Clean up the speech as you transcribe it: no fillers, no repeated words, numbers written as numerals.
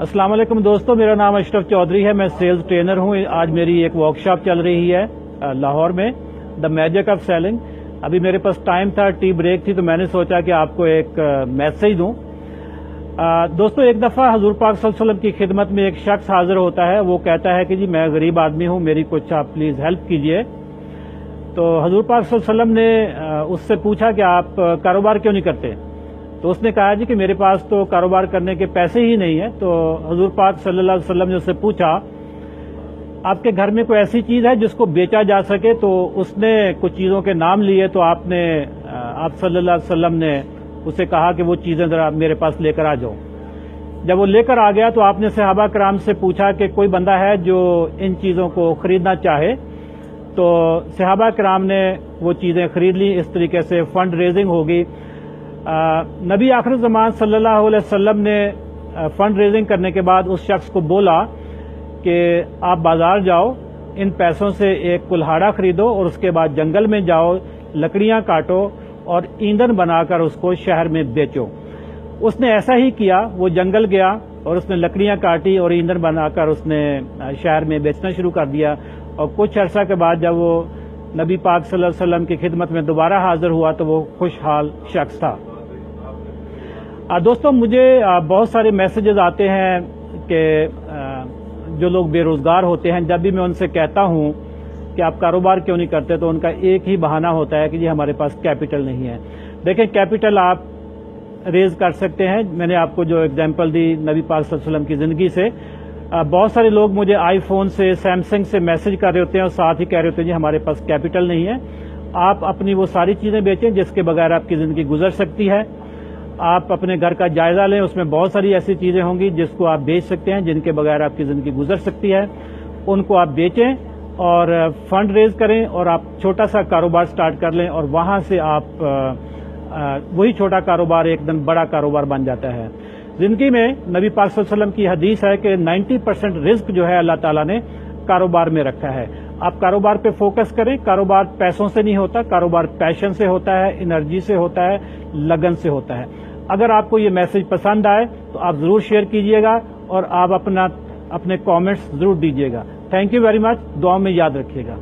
अस्सलाम वालेकुम दोस्तों, मेरा नाम अशरफ चौधरी है। मैं सेल्स ट्रेनर हूं। आज मेरी एक वर्कशॉप चल रही है लाहौर में, द मैजिक ऑफ सेलिंग। अभी मेरे पास टाइम था, टी ब्रेक थी, तो मैंने सोचा कि आपको एक मैसेज दूं। दोस्तों, एक दफा हजूर पाक सल्लल्लाहु अलैहि वसल्लम की खिदमत में एक शख्स हाजिर होता है। वो कहता है कि जी मैं गरीब आदमी हूं, मेरी कुछ आप प्लीज हेल्प कीजिए। तो हजूर पाक सल्लल्लाहु अलैहि वसल्लम ने उससे पूछा कि आप कारोबार क्यों नहीं करते। तो उसने कहा जी कि मेरे पास तो कारोबार करने के पैसे ही नहीं है। तो हजूर पाक सल्लल्लाहु अलैहि वसल्लम ने उससे पूछा, आपके घर में कोई ऐसी चीज है जिसको बेचा जा सके। तो उसने कुछ चीजों के नाम लिए। तो आप सल्लल्लाहु अलैहि वसल्लम ने उसे कहा कि वो चीजें जरा मेरे पास लेकर आ जाओ। जब वो लेकर आ गया तो आपने सहाबा कराम से पूछा कि कोई बंदा है जो इन चीजों को खरीदना चाहे। तो सहाबा कराम ने वो चीजें खरीद ली। इस तरीके से फंड रेजिंग होगी। नबी आखिर ज़मान सल्लल्लाहु अलैहि वसल्लम ने फंड रेजिंग करने के बाद उस शख्स को बोला कि आप बाजार जाओ, इन पैसों से एक कुल्हाड़ा खरीदो और उसके बाद जंगल में जाओ, लकड़ियां काटो और ईंधन बनाकर उसको शहर में बेचो। उसने ऐसा ही किया। वो जंगल गया और उसने लकड़ियां काटी और ईंधन बनाकर उसने शहर में बेचना शुरू कर दिया। और कुछ अर्सा के बाद जब वो नबी पाक सल्लल्लाहु अलैहि वसल्लम की खिदमत में दोबारा हाजिर हुआ तो वो खुशहाल शख्स था। दोस्तों, मुझे बहुत सारे मैसेजेस आते हैं कि जो लोग बेरोजगार होते हैं, जब भी मैं उनसे कहता हूं कि आप कारोबार क्यों नहीं करते तो उनका एक ही बहाना होता है कि जी हमारे पास कैपिटल नहीं है। देखें, कैपिटल आप रेज कर सकते हैं। मैंने आपको जो एग्जांपल दी नबी पाक सल्लल्लाहु अलैहि वसल्लम की जिंदगी से, बहुत सारे लोग मुझे आईफोन से, सैमसंग से मैसेज कर रहे होते हैं और साथ ही कह रहे होते हैं जी हमारे पास कैपिटल नहीं है। आप अपनी वो सारी चीजें बेचें जिसके बगैर आपकी जिंदगी गुजर सकती है। आप अपने घर का जायजा लें, उसमें बहुत सारी ऐसी चीजें होंगी जिसको आप बेच सकते हैं, जिनके बगैर आपकी जिंदगी गुजर सकती है। उनको आप बेचें और फंड रेज करें और आप छोटा सा कारोबार स्टार्ट कर लें और वहां से आप वही छोटा कारोबार एक दिन बड़ा कारोबार बन जाता है। जिंदगी में नबी पाक सल्लल्लाहु अलैहि वसल्लम की हदीस है कि 90% रिस्क जो है अल्लाह ताला ने कारोबार में रखा है। आप कारोबार पे फोकस करें। कारोबार पैसों से नहीं होता, कारोबार पैशन से होता है, एनर्जी से होता है, लगन से होता है। अगर आपको ये मैसेज पसंद आए तो आप जरूर शेयर कीजिएगा और आप अपने कमेंट्स जरूर दीजिएगा। Thank you very much. दुआ में याद रखिएगा।